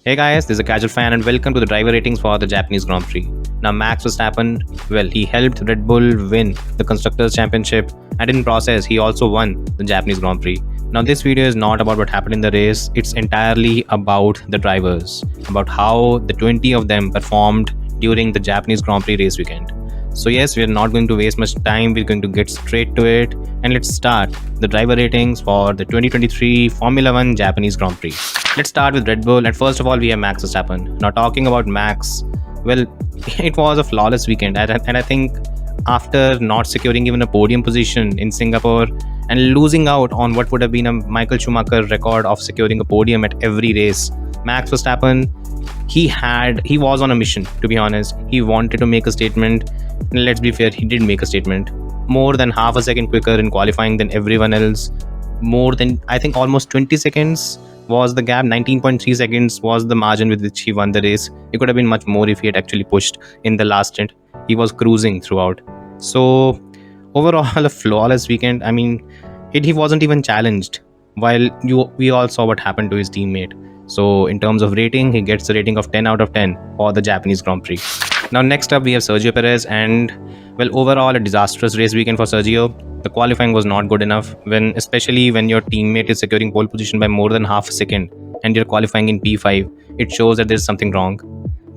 Hey guys, this is a casual fan and welcome to the driver ratings for the Japanese Grand Prix. Now Max Verstappen, well, he helped Red Bull win the Constructors' Championship and in process he also won the Japanese Grand Prix. Now this video is not about what happened in the race, it's entirely about the drivers, about how the 20 of them performed during the Japanese Grand Prix race weekend. So yes, we are not going to waste much time, we're going to get straight to it and let's start the driver ratings for the 2023 Formula 1 Japanese Grand Prix. Let's start with Red Bull and first of all we have Max Verstappen. Now talking about Max, well, it was a flawless weekend and I think after not securing even a podium position in Singapore and losing out on what would have been a Michael Schumacher record of securing a podium at every race, Max Verstappen, he was on a mission, to be honest. He wanted to make a statement. Let's be fair, he did make a statement. More than half a second quicker in qualifying than everyone else. More than, I think, almost 20 seconds was the gap. 19.3 seconds was the margin with which he won the race. It could have been much more if he had actually pushed in the last stint. He was cruising throughout. So overall, a flawless weekend. I mean, he wasn't even challenged. While we all saw what happened to his teammate. So in terms of rating, he gets a rating of 10 out of 10 for the Japanese Grand Prix. Now next up we have Sergio Perez and well, overall a disastrous race weekend for Sergio. The qualifying was not good enough, especially when your teammate is securing pole position by more than half a second and you're qualifying in P5. It shows that there's something wrong.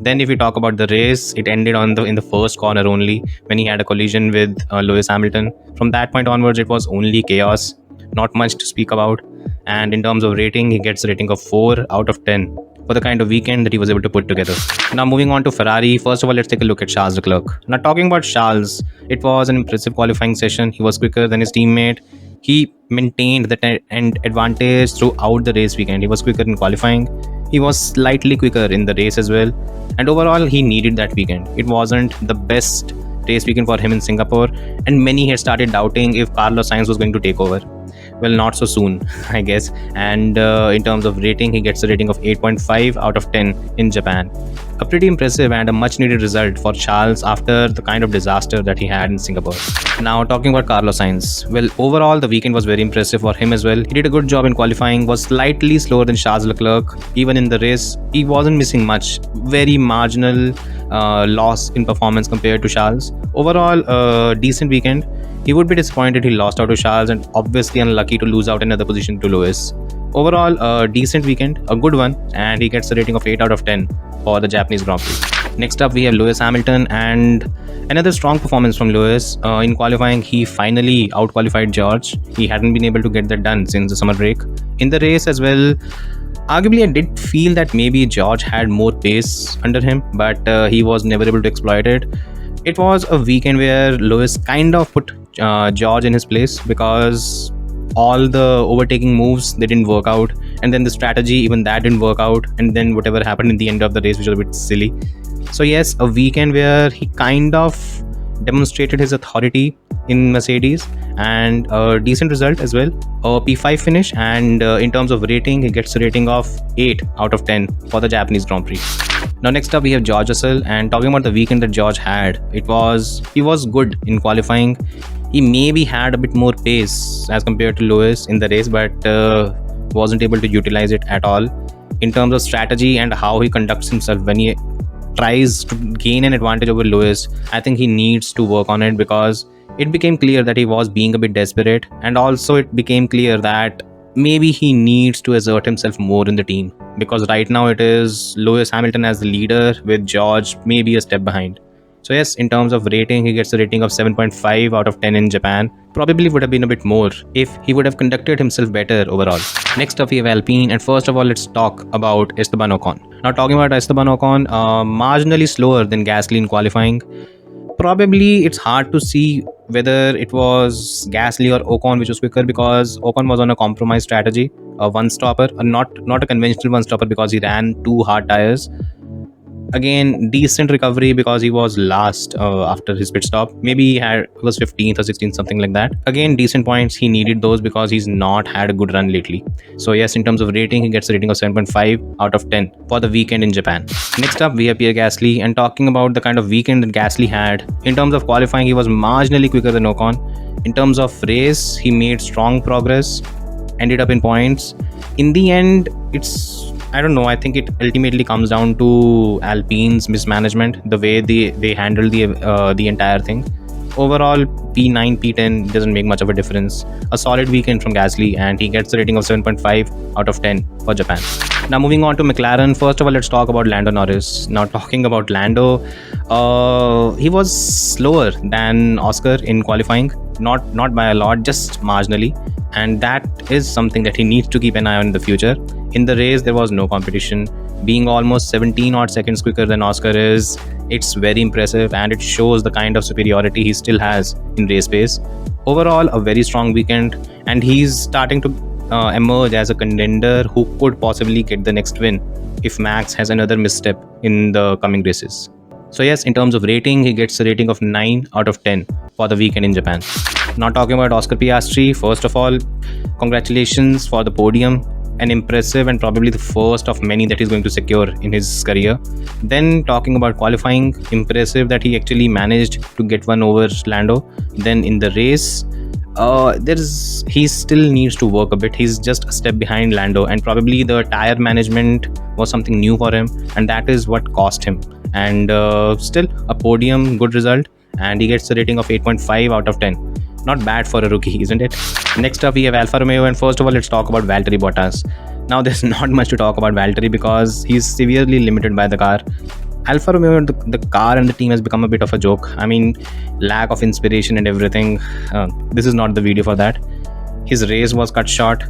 Then if we talk about the race, it ended in the first corner only when he had a collision with Lewis Hamilton. From that point onwards, it was only chaos, not much to speak about. And in terms of rating, he gets a rating of 4 out of 10 for the kind of weekend that he was able to put together. Now moving on to Ferrari, first of all, let's take a look at Charles Leclerc. Now talking about Charles, it was an impressive qualifying session. He was quicker than his teammate. He maintained the end advantage throughout the race weekend. He was quicker in qualifying. He was slightly quicker in the race as well. And overall, he needed that weekend. It wasn't the best race weekend for him in Singapore. And many had started doubting if Carlos Sainz was going to take over. Well, not so soon, I guess. And in terms of rating, he gets a rating of 8.5 out of 10 in Japan. A pretty impressive and a much needed result for Charles after the kind of disaster that he had in Singapore. Now talking about Carlos Sainz, well, overall the weekend was very impressive for him as well. He did a good job in qualifying, was slightly slower than Charles Leclerc. Even in the race, he wasn't missing much. Very marginal loss in performance compared to Charles. Overall, a decent weekend. He would be disappointed he lost out to Charles and obviously unlucky to lose out another position to Lewis. Overall, a decent weekend, a good one, and he gets a rating of 8 out of 10 for the Japanese Grand Prix. Next up, we have Lewis Hamilton and another strong performance from Lewis. In qualifying, he finally out-qualified George. He hadn't been able to get that done since the summer break. In the race as well, arguably I did feel that maybe George had more pace under him, but he was never able to exploit it. It was a weekend where Lewis kind of put George in his place because all the overtaking moves, they didn't work out, and then the strategy, even that didn't work out, and then whatever happened in the end of the race, which was a bit silly. So yes, a weekend where he kind of demonstrated his authority in Mercedes and a decent result as well, a P5 finish, and in terms of rating, he gets a rating of 8 out of 10 for the Japanese Grand Prix. Now next up we have George Russell, and talking about the weekend that George had, he was good in qualifying. He maybe had a bit more pace as compared to Lewis in the race, but wasn't able to utilize it at all. In terms of strategy and how he conducts himself when he tries to gain an advantage over Lewis, I think he needs to work on it because it became clear that he was being a bit desperate, and also it became clear that maybe he needs to assert himself more in the team because right now it is Lewis Hamilton as the leader with George maybe a step behind. So yes, in terms of rating, he gets a rating of 7.5 out of 10 in Japan. Probably would have been a bit more if he would have conducted himself better overall. Next up we have Alpine, and first of all let's talk about Esteban Ocon. Now talking about Esteban Ocon, marginally slower than Gasly in qualifying. Probably it's hard to see whether it was Gasly or Ocon which was quicker because Ocon was on a compromise strategy, a one-stopper, not a conventional one-stopper because he ran 2 hard tires. Again, decent recovery because he was last after his pit stop. Maybe he was 15th or 16th, something like that. Again, decent points. He needed those because he's not had a good run lately. So yes, in terms of rating, he gets a rating of 7.5 out of 10 for the weekend in Japan. Next up, we have Pierre Gasly, and talking about the kind of weekend that Gasly had. In terms of qualifying, he was marginally quicker than Ocon. In terms of race, he made strong progress, ended up in points. In the end, I don't know. I think it ultimately comes down to Alpine's mismanagement, the way they handled the entire thing. Overall, P9, P10 doesn't make much of a difference. A solid weekend from Gasly, and he gets a rating of 7.5 out of 10 for Japan. Now, moving on to McLaren. First of all, let's talk about Lando Norris. Now, talking about Lando, he was slower than Oscar in qualifying, not by a lot, just marginally, and that is something that he needs to keep an eye on in the future. In the race, there was no competition. Being almost 17 odd seconds quicker than Oscar is, it's very impressive, and it shows the kind of superiority he still has in race pace. Overall, a very strong weekend, and he's starting to emerge as a contender who could possibly get the next win if Max has another misstep in the coming races. So yes, in terms of rating, he gets a rating of 9 out of 10 for the weekend in Japan. Now talking about Oscar Piastri, first of all, congratulations for the podium. An impressive and probably the first of many that he's going to secure in his career. Then talking about qualifying, impressive that he actually managed to get one over Lando. Then in the race, he still needs to work a bit. He's just a step behind Lando, and probably the tire management was something new for him, and that is what cost him. And still a podium, good result, and he gets a rating of 8.5 out of 10. Not bad for a rookie, isn't it? Next up, we have Alfa Romeo, and first of all, let's talk about Valtteri Bottas. Now, there's not much to talk about Valtteri because he's severely limited by the car. Alfa Romeo, the car and the team has become a bit of a joke. I mean, lack of inspiration and everything. This is not the video for that. His race was cut short.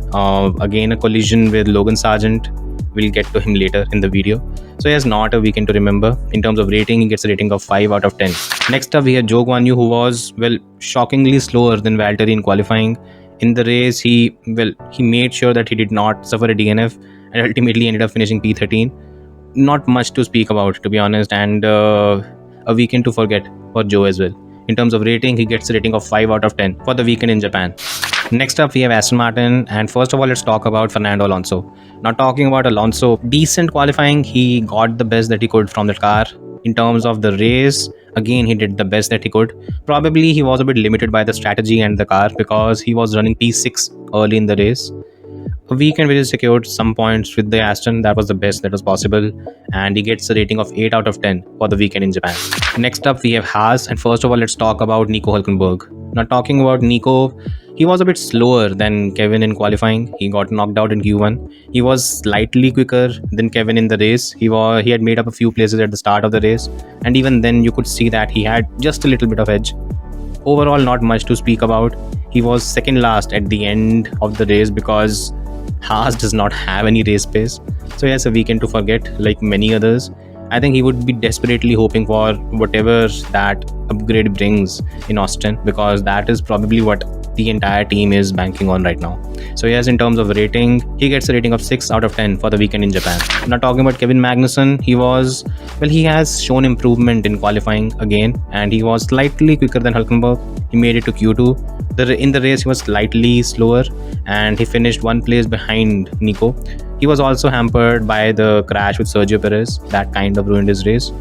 Again, a collision with Logan Sargent. We'll get to him later in the video. So he has not a weekend to remember. In terms of rating, he gets a rating of 5 out of 10. Next up, we have Zhou Guanyu, who was, well, shockingly slower than Valtteri in qualifying. In the race, he made sure that he did not suffer a DNF and ultimately ended up finishing P13. Not much to speak about, to be honest, and a weekend to forget for Zhou as well. In terms of rating, he gets a rating of 5 out of 10 for the weekend in Japan. Next up, we have Aston Martin, and first of all, let's talk about Fernando Alonso. Now, talking about Alonso, decent qualifying, he got the best that he could from the car. In terms of the race, again, he did the best that he could. Probably he was a bit limited by the strategy and the car because he was running P6 early in the race. A weekend which he secured some points with the Aston, that was the best that was possible, and he gets a rating of 8 out of 10 for the weekend in Japan. Next up, we have Haas, and first of all, let's talk about Nico Hülkenberg. Now, talking about Nico, he was a bit slower than Kevin in qualifying. He got knocked out in Q1. He was slightly quicker than Kevin in the race. He had made up a few places at the start of the race, and even then you could see that he had just a little bit of edge. Overall, not much to speak about. He was second last at the end of the race because Haas does not have any race pace. So he has a weekend to forget like many others. I think he would be desperately hoping for whatever that upgrade brings in Austin, because that is probably what the entire team is banking on right now. So yes, in terms of rating, he gets a rating of 6 out of 10 for the weekend in Japan. Now talking about Kevin Magnussen, he has shown improvement in qualifying again, and he was slightly quicker than Hülkenberg. He made it to Q2. In the race, he was slightly slower, and he finished one place behind Nico. He was also hampered by the crash with Sergio Perez. That kind of ruined his race.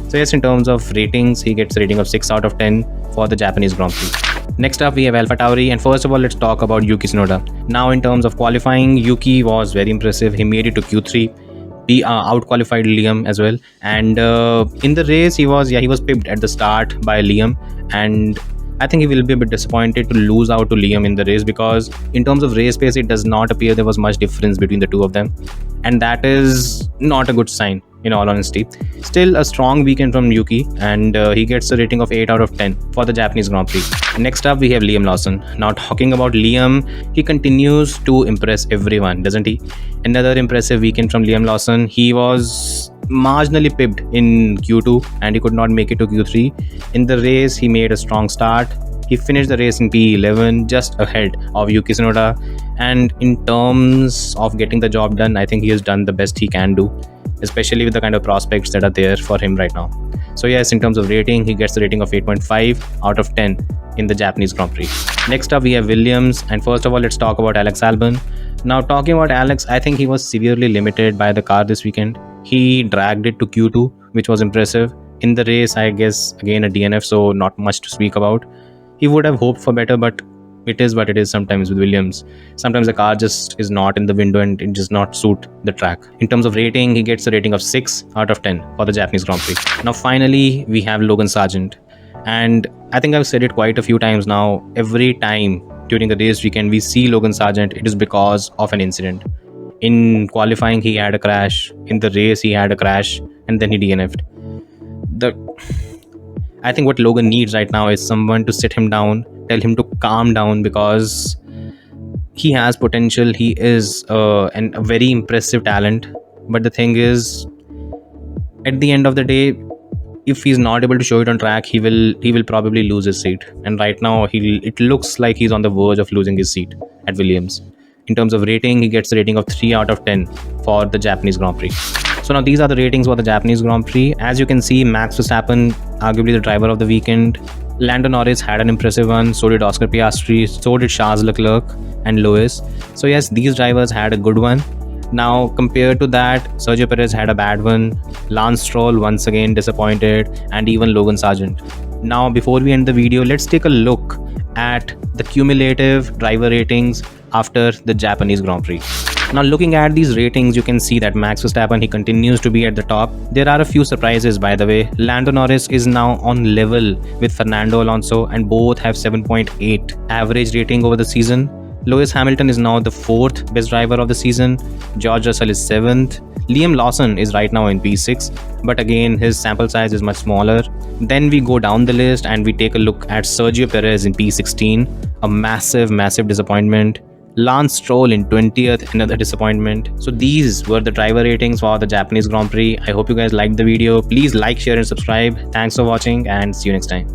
So yes, in terms of ratings, he gets a rating of 6 out of 10 for the Japanese Grand Prix. Next up, we have AlphaTauri, and first of all, let's talk about Yuki Tsunoda. Now, in terms of qualifying, Yuki was very impressive. He made it to Q3. He out-qualified Liam as well. And in the race, he was pipped at the start by Liam, and I think he will be a bit disappointed to lose out to Liam in the race, because in terms of race pace, it does not appear there was much difference between the two of them, and that is not a good sign, in all honesty. Still a strong weekend from Yuki, and he gets a rating of 8 out of 10 for the Japanese Grand Prix. Next up, we have Liam Lawson. Now talking about Liam, he continues to impress everyone, doesn't he? Another impressive weekend from Liam Lawson. He was marginally pipped in Q2 and he could not make it to Q3. In the race, he made a strong start. He finished the race in P11, just ahead of Yuki Tsunoda. And in terms of getting the job done, I think he has done the best he can do, especially with the kind of prospects that are there for him right now. So yes, in terms of rating, he gets the rating of 8.5 out of 10 in the Japanese Grand Prix. Next up, we have Williams, and first of all, let's talk about Alex Albon. Now talking about Alex, I think he was severely limited by the car this weekend. He dragged it to Q2, which was impressive. In the race, I guess, again a DNF, so not much to speak about. He would have hoped for better, but It is what it is sometimes with Williams. Sometimes the car just is not in the window and it does not suit the track. In terms of rating, he gets a rating of 6 out of 10 for the Japanese Grand Prix. Now finally, we have Logan Sargent. And I think I've said it quite a few times now. Every time during the race weekend we see Logan Sargent, it is because of an incident. In qualifying, he had a crash. In the race, he had a crash, and then he DNF'd. The I think what Logan needs right now is someone to sit him down, tell him to calm down, because he has potential. He is a very impressive talent. But the thing is, at the end of the day, if he's not able to show it on track, he will probably lose his seat. And right now, it looks like he's on the verge of losing his seat at Williams. In terms of rating, he gets a rating of 3 out of 10 for the Japanese Grand Prix. So now these are the ratings for the Japanese Grand Prix. As you can see, Max Verstappen, arguably the driver of the weekend. Lando Norris had an impressive one, so did Oscar Piastri, so did Charles Leclerc and Lewis. So yes, these drivers had a good one. Now compared to that, Sergio Perez had a bad one, Lance Stroll once again disappointed, and even Logan Sargent. Now before we end the video, let's take a look at the cumulative driver ratings after the Japanese Grand Prix. Now looking at these ratings, you can see that Max Verstappen, he continues to be at the top. There are a few surprises, by the way. Lando Norris is now on level with Fernando Alonso and both have 7.8 average rating over the season. Lewis Hamilton is now the 4th best driver of the season. George Russell is 7th. Liam Lawson is right now in P6, but again his sample size is much smaller. Then we go down the list and we take a look at Sergio Perez in P16, a massive disappointment. Lance Stroll in 20th, another disappointment. So these were the driver ratings for the Japanese Grand Prix. I hope you guys liked the video. Please like, share and subscribe. Thanks for watching and see you next time.